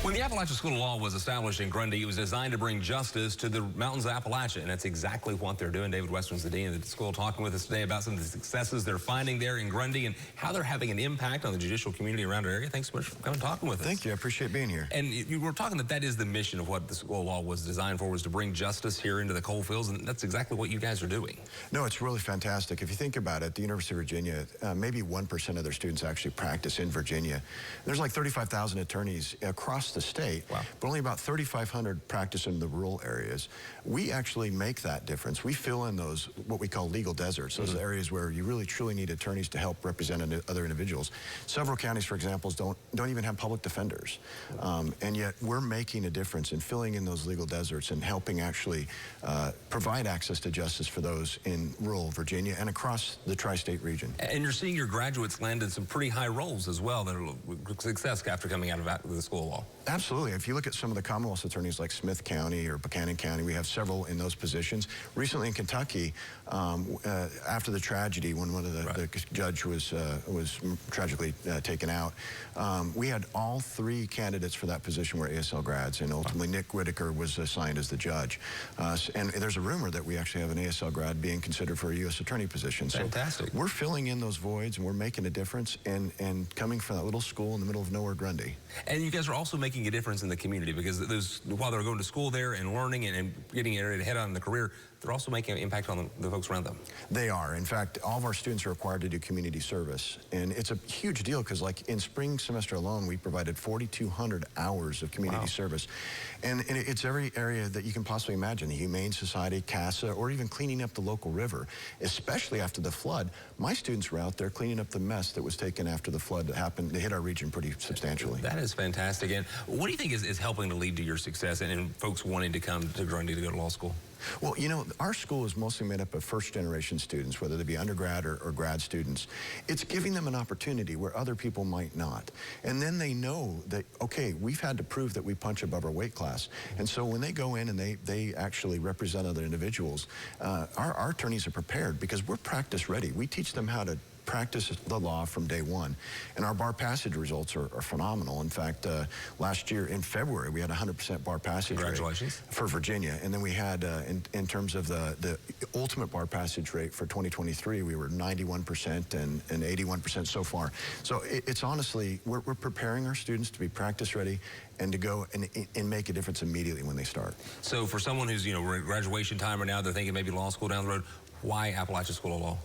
When the Appalachian School of Law was established in Grundy, it was designed to bring justice to the mountains of Appalachia, and that's exactly what they're doing. David Western's the dean of the school, talking with us today about some of the successes they're finding there in Grundy and how they're having an impact on the judicial community around our area. Thanks so much for coming and talking with us. Thank you. I appreciate being here. And you were talking that is the mission of what the School of Law was designed for, was to bring justice here into the coal fields, and that's exactly what you guys are doing. No, it's really fantastic. If you think about it, the University of Virginia, maybe 1% of their students actually practice in Virginia. There's like 35,000 attorneys across the state. Wow. But only about 3,500 practice in the rural areas. We actually make that difference. We fill in those, what we call legal deserts, those areas where you really truly need attorneys to help represent other individuals. Several counties, for example, don't even have public defenders. And yet we're making a difference in filling in those legal deserts and helping actually provide access to justice for those in rural Virginia and across the tri-state region. And you're seeing your graduates land in some pretty high roles as well that are success after coming out of the School of Law. Absolutely. If you look at some of the Commonwealth attorneys like Smith County or Buchanan County, we have several in those positions. Recently in Kentucky, after the tragedy, when one of the judge was tragically taken out, we had all three candidates for that position were ASL grads, and ultimately Nick Whitaker was assigned as the judge. And there's a rumor that we actually have an ASL grad being considered for a U.S. attorney position. Fantastic. So we're filling in those voids, and we're making a difference, and coming from that little school in the middle of nowhere, Grundy. And you guys are also making a difference in the community, because while they're going to school there and learning and getting ready to head on in the career, they're also making an impact on the folks around them. They are. In fact, all of our students are required to do community service. And it's a huge deal because, like, in spring semester alone, we provided 4,200 hours of community service. And it's every area that you can possibly imagine, the Humane Society, CASA, or even cleaning up the local river, especially after the flood. My students were out there cleaning up the mess that was taken after the flood that happened. They hit our region pretty substantially. That is fantastic. And what do you think is helping to lead to your success and folks wanting to come to Grundy to go to law school? Well, you know, our school is mostly made up of first-generation students, whether they be undergrad or grad students. It's giving them an opportunity where other people might not. And then they know that, okay, we've had to prove that we punch above our weight class. And so when they go in and they actually represent other individuals, our attorneys are prepared because we're practice ready. We teach them how to practice the law from day one. And our bar passage results are phenomenal. In fact, last year in February, we had 100% bar passage rate for Virginia. And then we had, in terms of the ultimate bar passage rate for 2023, we were 91% and 81% so far. So it's honestly, we're preparing our students to be practice ready and to go and make a difference immediately when they start. So for someone who's, we're at graduation time right now, they're thinking maybe law school down the road, why Appalachian School of Law?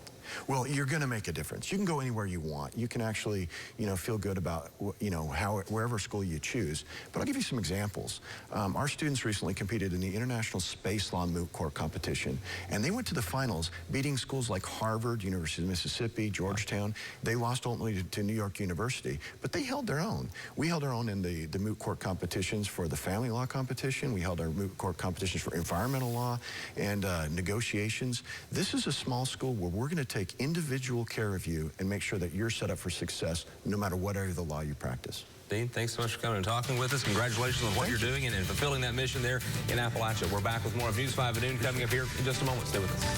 Well, you're going to make a difference. You can go anywhere you want. You can actually, feel good about, wherever school you choose. But I'll give you some examples. Our students recently competed in the International Space Law Moot Court Competition, and they went to the finals, beating schools like Harvard, University of Mississippi, Georgetown. They lost ultimately to New York University, but they held their own. We held our own in the moot court competitions for the family law competition. We held our moot court competitions for environmental law and negotiations. This is a small school where we're going to take individual care of you and make sure that you're set up for success no matter what area of the law you practice. Dean, thanks so much for coming and talking with us. Congratulations on what you're doing and fulfilling that mission there in Appalachia. We're back with more of News 5 at noon coming up here in just a moment. Stay with us.